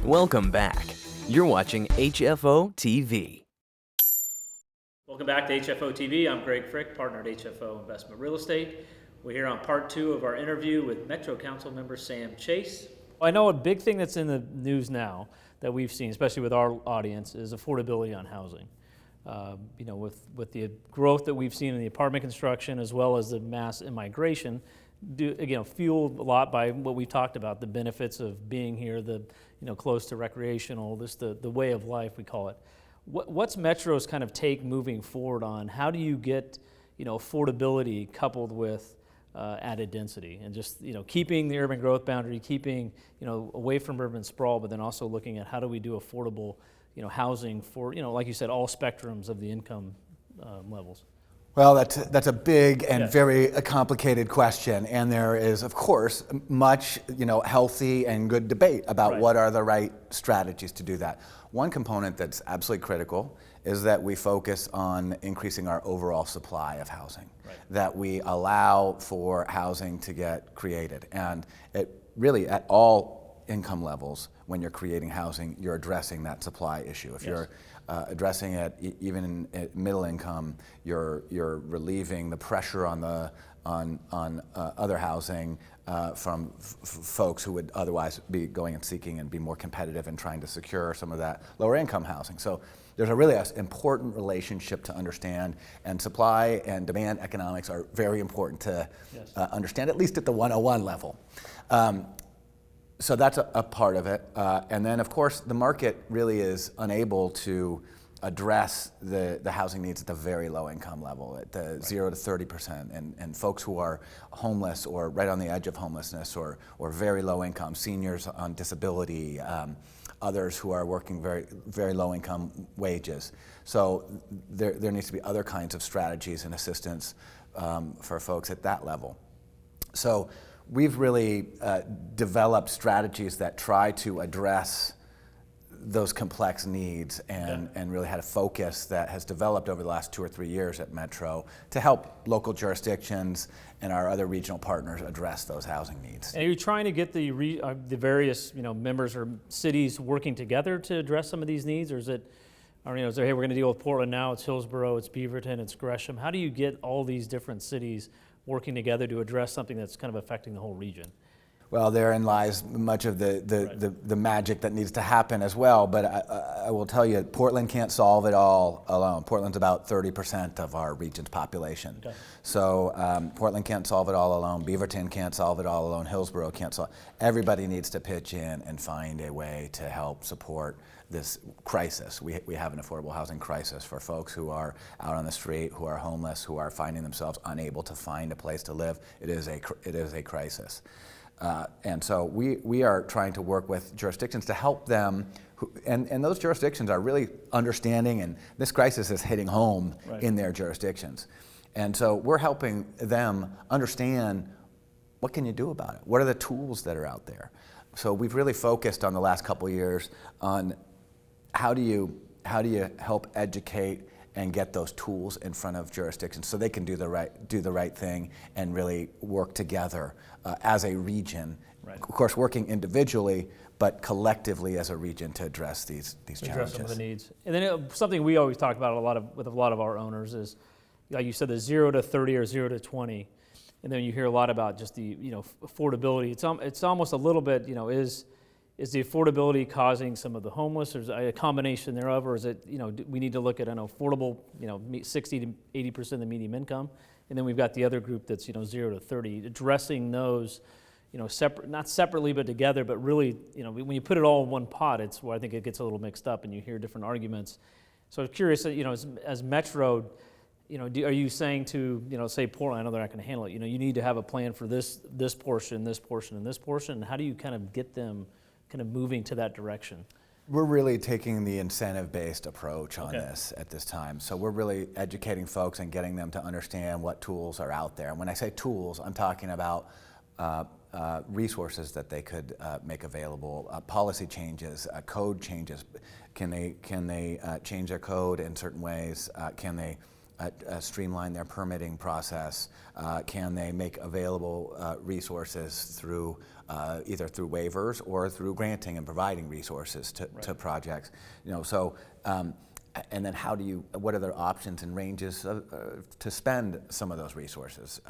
Welcome back. You're watching HFO-TV. Welcome back to HFO-TV. I'm Greg Frick, partner at HFO Investment Real Estate. We're here on part 2 of our interview with Metro Council member Sam Chase. I know a big thing that's in the news now that we've seen, especially with our audience, is affordability on housing. With the growth that we've seen in the apartment construction as well as the mass immigration, fueled a lot by what we talked about, the benefits of being here, close to recreational, the way of life we call it. What's Metro's kind of take moving forward on how do you get affordability coupled with added density and just keeping the urban growth boundary, keeping away from urban sprawl, but then also looking at how do we do affordable housing for like you said, all spectrums of the income levels. Well, that's a big and very complicated question, and there is, of course, much healthy and good debate about what are the right strategies to do that. One component that's absolutely critical is that we focus on increasing our overall supply of housing, that we allow for housing to get created, and it really at all income levels, when you're creating housing, you're addressing that supply issue. If you're addressing it even in middle income, you're relieving the pressure on other housing from folks who would otherwise be going and seeking and be more competitive and trying to secure some of that lower income housing. So there's a really important relationship to understand, and supply and demand economics are very important to understand, at least at the 101 level. So that's a part of it. And then, of course, the market really is unable to address the housing needs at the very low income level, at the 0 to 30%, and folks who are homeless or right on the edge of homelessness or very low income, seniors on disability, others who are working very, very low income wages. So there needs to be other kinds of strategies and assistance for folks at that level. So we've really developed strategies that try to address those complex needs and really had a focus that has developed over the last 2 or 3 years at Metro to help local jurisdictions and our other regional partners address those housing needs. And are you trying to get the various members or cities working together to address some of these needs, or is it, is there, hey, we're going to deal with Portland now, it's Hillsborough, it's Beaverton, it's Gresham? How do you get all these different cities working together to address something that's kind of affecting the whole region? Well, therein lies much of the magic that needs to happen as well, but I will tell you, Portland can't solve it all alone. Portland's about 30% of our region's population. Okay. So Portland can't solve it all alone, Beaverton can't solve it all alone, Hillsborough can't solve it. Everybody needs to pitch in and find a way to help support this crisis. We have an affordable housing crisis for folks who are out on the street, who are homeless, who are finding themselves unable to find a place to live. It is a crisis. And so we are trying to work with jurisdictions to help them, and those jurisdictions are really understanding, and this crisis is hitting home in their jurisdictions. And so we're helping them understand, what can you do about it? What are the tools that are out there? So we've really focused on the last couple of years on how do you help educate and get those tools in front of jurisdictions so they can do the right thing and really work together as a region. Of course, working individually, but collectively as a region to address these challenges. Address some of the needs. And then something we always talk about with a lot of our owners is, like you said, the 0 to 30 or 0 to 20. And then you hear a lot about just the affordability. It's almost a little bit, is the affordability causing some of the homeless, or is it a combination thereof, or is it, we need to look at an affordable, 60 to 80% of the median income, and then we've got the other group that's, 0 to 30, addressing those, not separately but together, but really, when you put it all in one pot, it's where I think it gets a little mixed up and you hear different arguments. So I'm curious, as Metro, are you saying to, say Portland, I know they're not going to handle it, you need to have a plan for this portion, this portion, and this portion, and how do you kind of get them kind of moving to that direction? We're really taking the incentive-based approach on this at this time. So we're really educating folks and getting them to understand what tools are out there. And when I say tools, I'm talking about resources that they could make available, policy changes, code changes. Can they change their code in certain ways? Can they streamline their permitting process? Can they make available resources through either through waivers or through granting and providing resources to projects? And then what are their options and ranges to spend some of those resources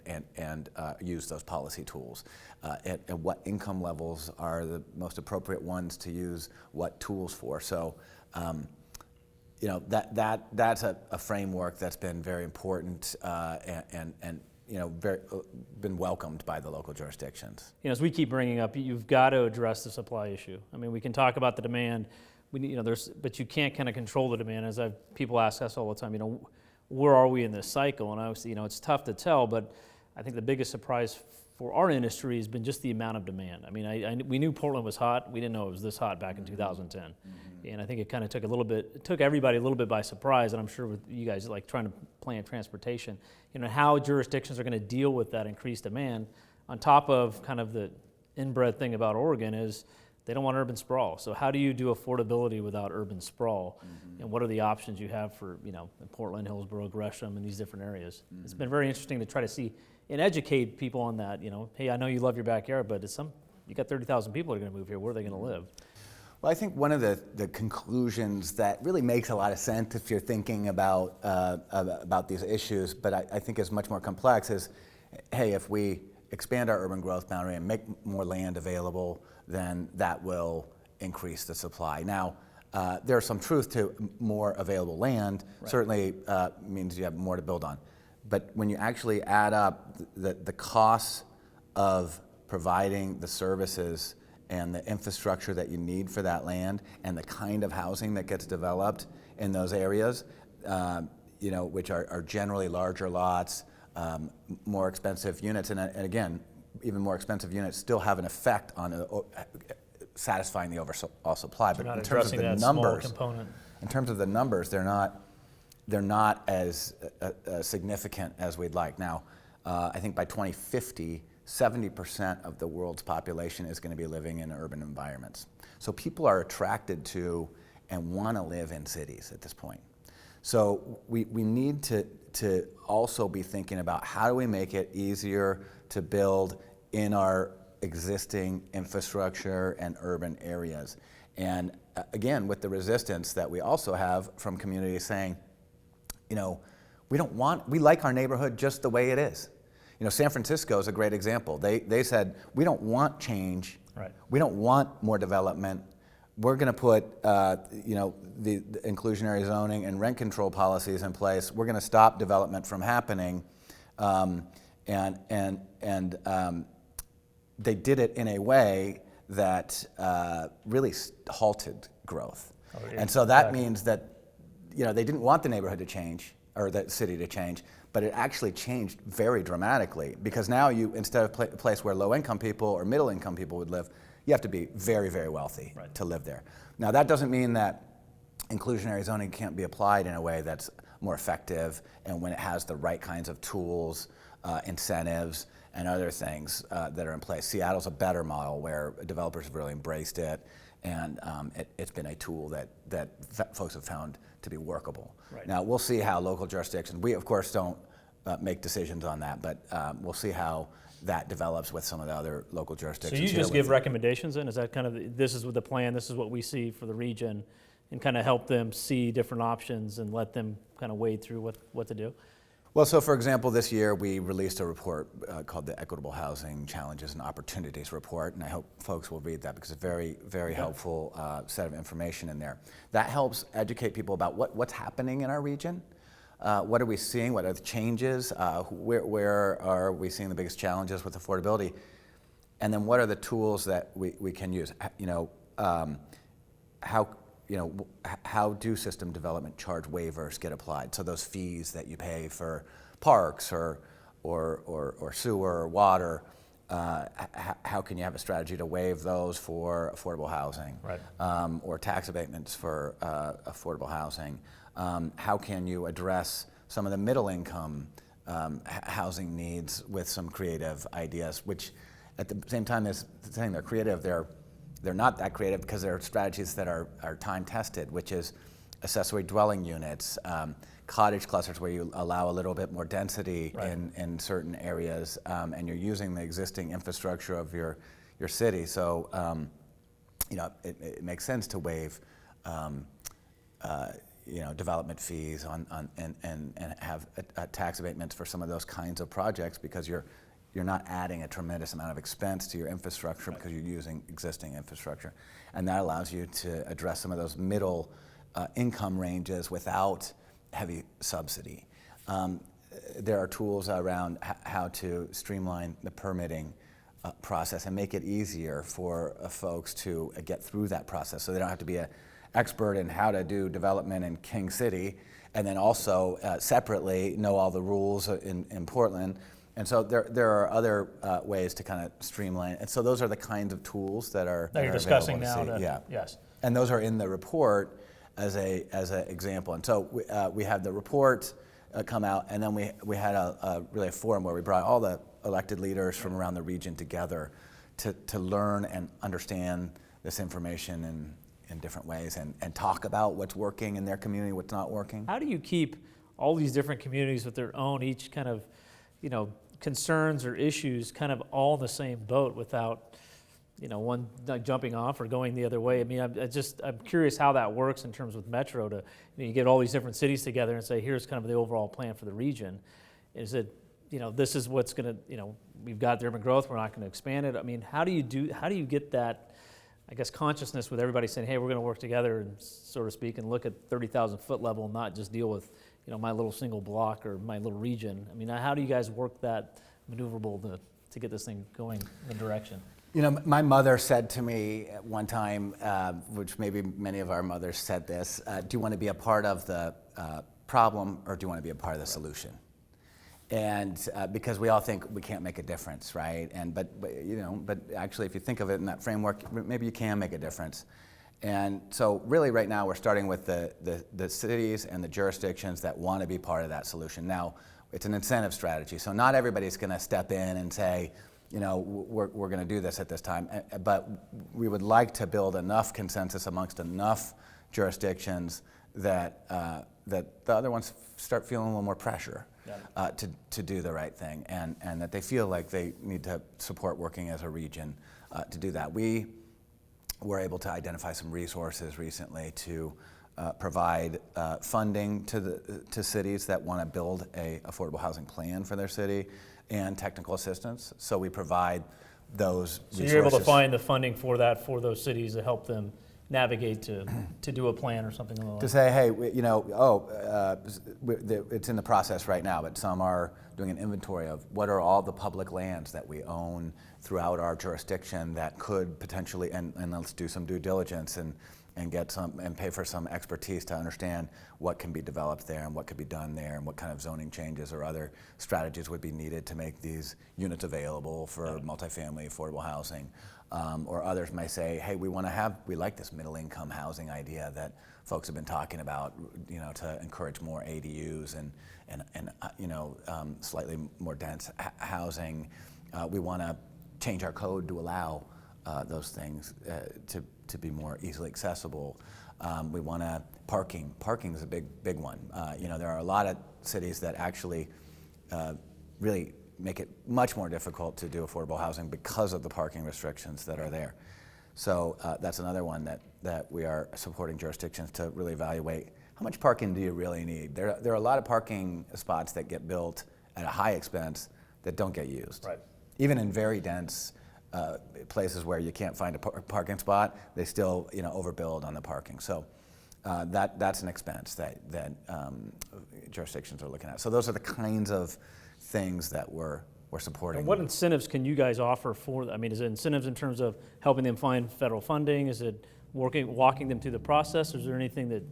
and use those policy tools? And what income levels are the most appropriate ones to use what tools for? So, that's a framework that's been very important and been welcomed by the local jurisdictions. As we keep bringing up, you've got to address the supply issue. I mean, we can talk about the demand. But you can't kind of control the demand. As people ask us all the time, where are we in this cycle? And it's tough to tell, but I think the biggest surprise for our industry has been just the amount of demand. I mean, we knew Portland was hot. We didn't know it was this hot back in 2010. And I think it kind of took everybody a little bit by surprise, and I'm sure with you guys like trying to plan transportation, how jurisdictions are going to deal with that increased demand on top of kind of the inbred thing about Oregon is they don't want urban sprawl. So how do you do affordability without urban sprawl? And what are the options you have for, in Portland, Hillsborough, Gresham, and these different areas? It's been very interesting to try to see and educate people on that. Hey, I know you love your backyard, but you got 30,000 people that are going to move here. Where are they going to live? Well, I think one of the conclusions that really makes a lot of sense if you're thinking about these issues, but I think is much more complex, is, hey, if we expand our urban growth boundary and make more land available, then that will increase the supply. Now, there's some truth to more available land. Right. Certainly means you have more to build on. But when you actually add up the costs of providing the services and the infrastructure that you need for that land and the kind of housing that gets developed in those areas, which are generally larger lots, more expensive units, and again, even more expensive units still have an effect on satisfying the overall supply. But in terms of the numbers, they're not as significant as we'd like. Now, I think by 2050, 70% of the world's population is going to be living in urban environments. So people are attracted to and want to live in cities at this point. So we need to also be thinking about how do we make it easier to build in our existing infrastructure and urban areas. And again, with the resistance that we also have from communities saying, we like our neighborhood just the way it is. San Francisco is a great example. They said, we don't want change. Right. We don't want more development. We're going to put the inclusionary zoning and rent control policies in place. We're going to stop development from happening, and they did it in a way that really halted growth. Oh, yeah. And so that means that they didn't want the neighborhood to change or the city to change, but it actually changed very dramatically, because now you, instead of a place where low-income people or middle-income people would live, you have to be very, very wealthy to live there. Now, that doesn't mean that inclusionary zoning can't be applied in a way that's more effective and when it has the right kinds of tools, incentives, and other things that are in place. Seattle's a better model where developers have really embraced it, and it's been a tool that folks have found to be workable. Right. Now, we'll see how local jurisdictions, we of course don't make decisions on that, but we'll see how that develops with some of the other local jurisdictions. So you just give recommendations then? Is that kind of, this is the plan, this is what we see for the region, and kind of help them see different options and let them kind of wade through what to do? Well, so for example, this year we released a report called the Equitable Housing Challenges and Opportunities Report, and I hope folks will read that because it's a very, very helpful set of information in there. That helps educate people about what's happening in our region. What are we seeing? What are the changes? Where are we seeing the biggest challenges with affordability? And then what are the tools that we can use? How do system development charge waivers get applied? So those fees that you pay for parks or sewer or water, how can you have a strategy to waive those for affordable housing? Right. Or tax abatements for affordable housing? How can you address some of the middle income housing needs with some creative ideas, which at the same time as saying they're creative, they're not that creative because they're strategies that are time tested, which is accessory dwelling units, cottage clusters where you allow a little bit more density in certain areas, and you're using the existing infrastructure of your city. So, it makes sense to waive, development fees and have tax abatements for some of those kinds of projects, because you're not adding a tremendous amount of expense to your infrastructure because you're using existing infrastructure. And that allows you to address some of those middle income ranges without heavy subsidy. There are tools around how to streamline the permitting process and make it easier for folks to get through that process, so they don't have to be an expert in how to do development in King City and then also separately know all the rules in Portland. And so there are other ways to kind of streamline. And so those are the kinds of tools that you're discussing now. Yes. And those are in the report as an example. And so we had the report come out, and then we had really a forum where we brought all the elected leaders from around the region together to learn and understand this information in different ways and talk about what's working in their community, what's not working. How do you keep all these different communities with their own, each kind of, concerns or issues kind of all in the same boat without, one like jumping off or going the other way? I mean, I'm curious how that works in terms with Metro to, you get all these different cities together and say, here's kind of the overall plan for the region. Is it, this is what's going to, we've got the urban growth, we're not going to expand it. I mean, how do you get that, I guess, consciousness with everybody saying, hey, we're going to work together, and so to speak, and look at 30,000 foot level and not just deal with, my little single block or my little region? I mean, how do you guys work that maneuverable to get this thing going in the direction? My mother said to me at one time, which maybe many of our mothers said this, do you want to be a part of the problem, or do you want to be a part of the solution? And because we all think we can't make a difference, right? But actually, if you think of it in that framework, maybe you can make a difference. And so really right now we're starting with the cities and the jurisdictions that want to be part of that solution. Now, it's an incentive strategy, so not everybody's going to step in and say, we're going to do this at this time. But we would like to build enough consensus amongst enough jurisdictions that the other ones start feeling a little more pressure to do the right thing, and that they feel like they need to support working as a region to do that. We were able to identify some resources recently to provide funding to cities that want to build a affordable housing plan for their city, and technical assistance. So we provide those resources. So you're able to find the funding for that for those cities to help them navigate to do a plan or something along. To say, hey, it's in the process right now, but some are doing an inventory of what are all the public lands that we own throughout our jurisdiction that could potentially, and let's do some due diligence and get some, and pay for some expertise to understand what can be developed there and what could be done there, and what kind of zoning changes or other strategies would be needed to make these units available for multifamily affordable housing. Or others may say, hey, we like this middle income housing idea that folks have been talking about, to encourage more ADUs and slightly more dense housing. We want to change our code to allow those things to be more easily accessible. We want to parking. Parking is a big one. There are a lot of cities that actually really make it much more difficult to do affordable housing because of the parking restrictions that are there. So that's another one that we are supporting jurisdictions to really evaluate. How much parking do you really need? There are a lot of parking spots that get built at a high expense that don't get used. Right. Even in very dense places where you can't find a parking spot, they still overbuild on the parking. So that's an expense that jurisdictions are looking at. So those are the kinds of things that we're supporting. And what incentives can you guys offer for that? I mean, is it incentives in terms of helping them find federal funding? Is it walking them through the process? Or is there anything that,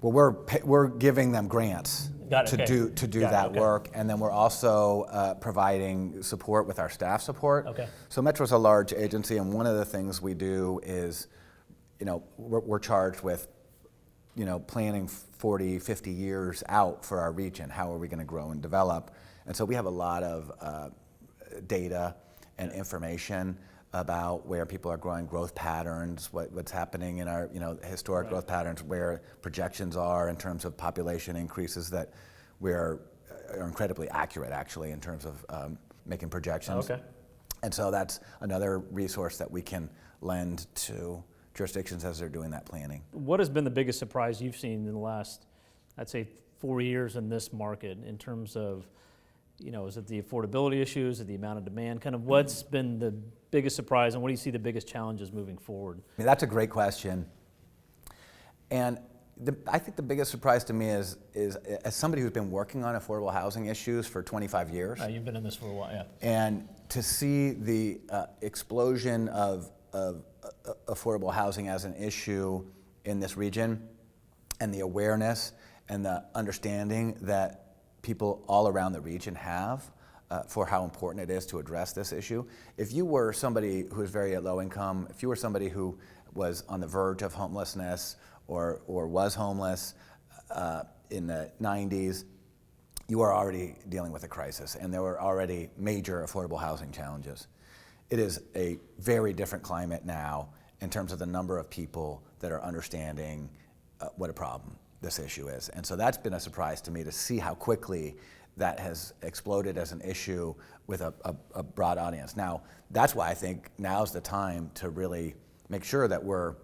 Well, we're giving them grants to do that work, and then we're also providing support with our staff support. Okay. So Metro's a large agency, and one of the things we do is, we're charged with, planning 40, 50 years out for our region. How are we going to grow and develop? And so we have a lot of data and information about where people are growing, growth patterns, what's happening in our historic growth patterns, where projections are in terms of population increases that are incredibly accurate actually in terms of making projections. Okay. And so that's another resource that we can lend to jurisdictions as they're doing that planning. What has been the biggest surprise you've seen in the last, I'd say, 4 years in this market in terms of, is it the affordability issues, is it the amount of demand? Kind of what's been the biggest surprise, and what do you see the biggest challenges moving forward? That's a great question. And I think the biggest surprise to me is as somebody who's been working on affordable housing issues for 25 years. You've been in this for a while, yeah. And to see the explosion of affordable housing as an issue in this region, and the awareness and the understanding that people all around the region have for how important it is to address this issue. If you were somebody who was very low income, if you were somebody who was on the verge of homelessness or was homeless in the 90s, you are already dealing with a crisis, and there were already major affordable housing challenges. It is a very different climate now in terms of the number of people that are understanding what a problem this issue is. And so that's been a surprise to me to see how quickly that has exploded as an issue with a broad audience. Now, that's why I think now's the time to really make sure that we're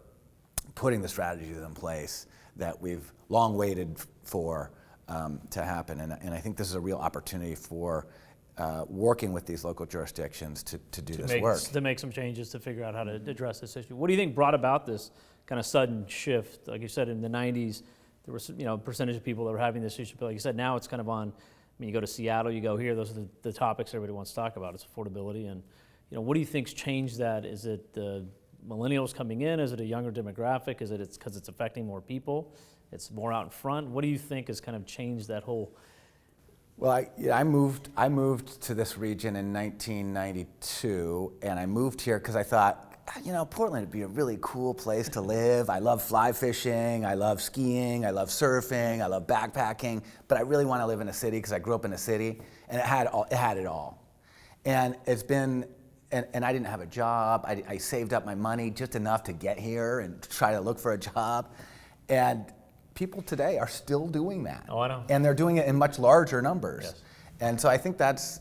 putting the strategies in place that we've long waited for to happen. And I think this is a real opportunity for working with these local jurisdictions to do this work. To make some changes to figure out how to address this issue. What do you think brought about this kind of sudden shift? Like you said, in the 90s, there was a percentage of people that were having this issue, but like you said, now it's kind of on. I mean, you go to Seattle, you go here; those are the topics everybody wants to talk about. It's affordability, and what do you think's changed that? Is it the millennials coming in? Is it a younger demographic? Is it because it's affecting more people? It's more out in front. What do you think has kind of changed that whole? Well, I moved to this region in 1992, and I moved here because I thought, Portland would be a really cool place to live. I love fly fishing, I love skiing, I love surfing, I love backpacking, but I really want to live in a city because I grew up in a city, and it had it all. And it's been, and I didn't have a job. I saved up my money just enough to get here and try to look for a job. And people today are still doing that. Oh, I know. And they're doing it in much larger numbers. Yes. And so I think that's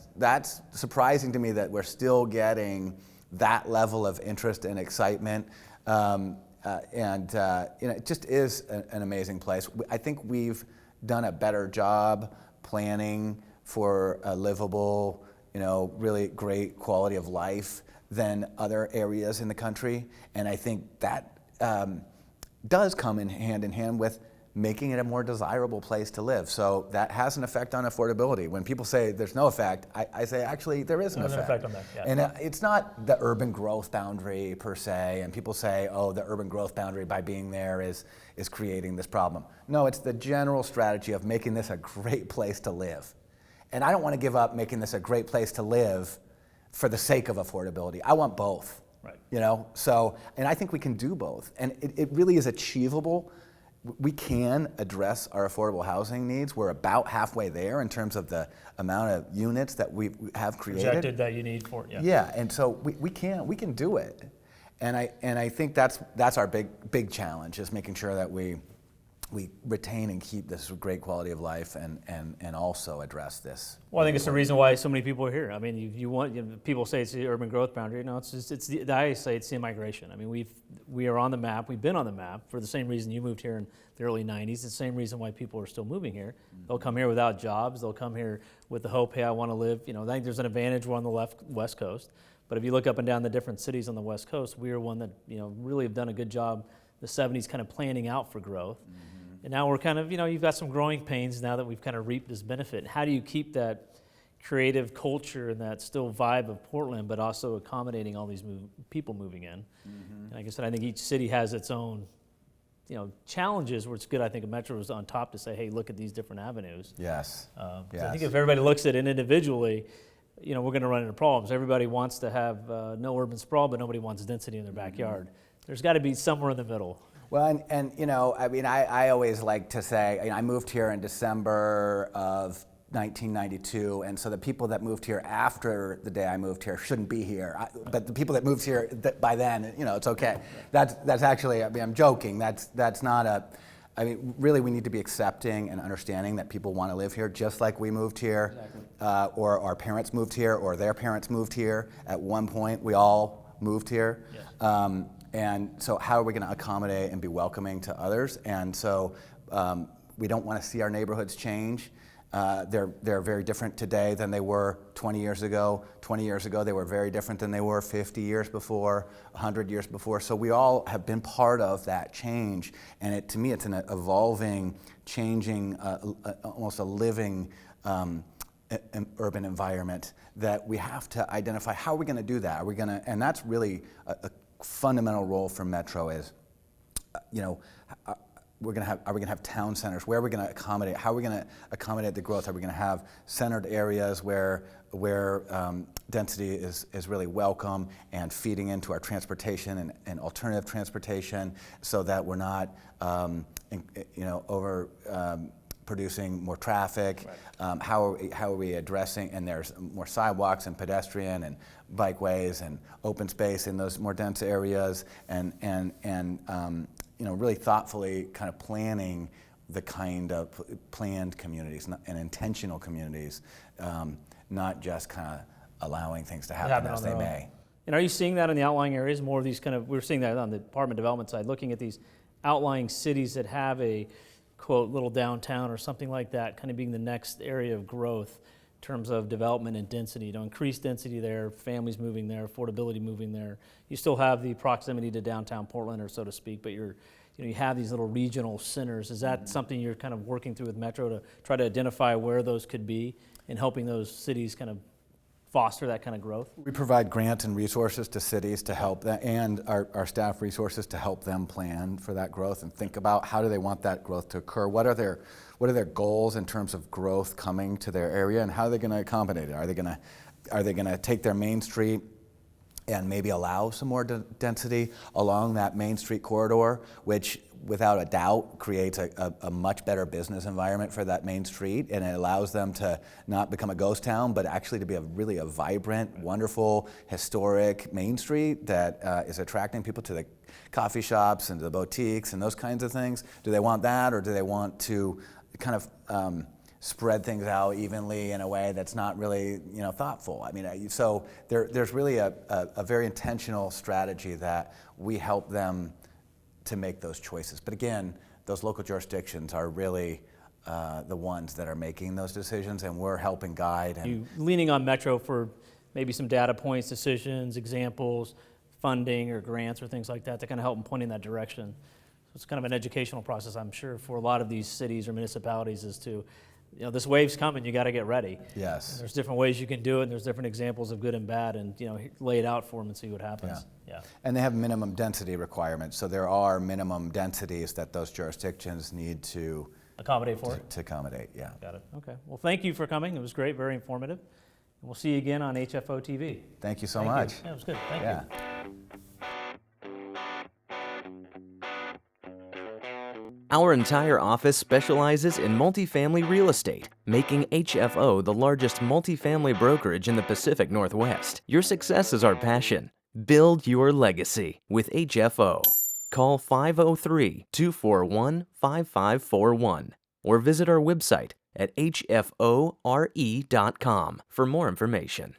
surprising to me that we're still getting that level of interest and excitement. It just is an amazing place. I think we've done a better job planning for a livable, really great quality of life than other areas in the country. And I think that does come in hand with making it a more desirable place to live. So that has an effect on affordability. When people say there's no effect, I say actually there is an effect. There's an effect on that, yeah. And it's not the urban growth boundary per se, and people say, oh, the urban growth boundary by being there is creating this problem. No, it's the general strategy of making this a great place to live. And I don't want to give up making this a great place to live for the sake of affordability. I want both. Right. So, and I think we can do both. And it really is achievable. We can address our affordable housing needs. We're about halfway there in terms of the amount of units that we have created. Projected that you need for it, yeah. Yeah, and so we can do it. And I think that's our big challenge, is making sure that we retain and keep this great quality of life and also address this. Well, I think it's the reason why so many people are here. I mean, people say it's the urban growth boundary. No, I say it's the immigration. I mean, we are on the map. We've been on the map for the same reason you moved here in the early 90s. It's the same reason why people are still moving here. They'll come here without jobs. They'll come here with the hope, hey, I want to live. I think there's an advantage. We're on the West Coast. But if you look up and down the different cities on the West Coast, we are one that really have done a good job. The 70s kind of planning out for growth. And now we're kind of, you've got some growing pains now that we've kind of reaped this benefit. How do you keep that creative culture and that still vibe of Portland, but also accommodating all these people moving in? And like I said, I think each city has its own, challenges where it's good. I think a Metro is on top to say, hey, look at these different avenues. Yes. Yes. I think if everybody looks at it individually, we're going to run into problems. Everybody wants to have no urban sprawl, but nobody wants density in their backyard. There's got to be somewhere in the middle. Well, I always like to say, I moved here in December of 1992, and so the people that moved here after the day I moved here shouldn't be here. But the people that moved here by then, you know, it's okay. That's actually, I mean, I'm joking. That's not a. I mean, really, we need to be accepting and understanding that people want to live here, just like we moved here, exactly. Or our parents moved here, or their parents moved here. At one point, we all moved here. Yeah. And so, how are we going to accommodate and be welcoming to others? And so, we don't want to see our neighborhoods change. They're very different today than they were 20 years ago. 20 years ago, they were very different than they were 50 years before, 100 years before. So we all have been part of that change. And to me, it's an evolving, changing, almost a living urban environment that we have to identify. How are we going to do that? Are we going to? And that's really a fundamental role for Metro is, you know, are we going to have town centers? Where are we going to accommodate? How are we going to accommodate the growth? Are we going to have centered areas where density is really welcome and feeding into our transportation and alternative transportation, so that we're not over producing more traffic? Right. How are we addressing? And there's more sidewalks and pedestrian and bikeways and open space in those more dense areas, and really thoughtfully kind of planning the kind of planned communities and intentional communities, not just kind of allowing things to happen as they may. And are you seeing that in the outlying areas? More of these we're seeing that on the apartment development side, looking at these outlying cities that have a, quote, little downtown or something like that, kind of being the next area of growth in terms of development and density, increase density there, families moving there, affordability moving there. You still have the proximity to downtown Portland, or so to speak, but you have these little regional centers. Is that something you're kind of working through with Metro to try to identify where those could be and helping those cities kind of foster that kind of growth? We provide grants and resources to cities to help that, and our staff resources to help them plan for that growth and think about how do they want that growth to occur. What are their goals in terms of growth coming to their area, and how are they going to accommodate it? Are they going to take their Main Street and maybe allow some more density along that Main Street corridor, which without a doubt creates a much better business environment for that Main Street, and it allows them to not become a ghost town, but actually to be a vibrant, wonderful, historic Main Street that is attracting people to the coffee shops and to the boutiques and those kinds of things. Do they want that, or do they want to kind of spread things out evenly in a way that's not really, thoughtful? I mean, so there's really a very intentional strategy that we help them to make those choices. But again, those local jurisdictions are really the ones that are making those decisions, and we're helping guide. And you leaning on Metro for maybe some data points, decisions, examples, funding or grants or things like that to kind of help them point in that direction. So it's kind of an educational process, I'm sure, for a lot of these cities or municipalities as to, this wave's coming, you got to get ready. Yes. And there's different ways you can do it, and there's different examples of good and bad, and lay it out for them and see what happens. Yeah. And they have minimum density requirements, so there are minimum densities that those jurisdictions need to accommodate for it. To accommodate, yeah. Got it. Okay. Well, thank you for coming. It was great, very informative. And we'll see you again on HFO-TV. Thank you so much. Yeah, it was good. Thank you. Our entire office specializes in multifamily real estate, making HFO the largest multifamily brokerage in the Pacific Northwest. Your success is our passion. Build your legacy with HFO. Call 503-241-5541 or visit our website at hfore.com for more information.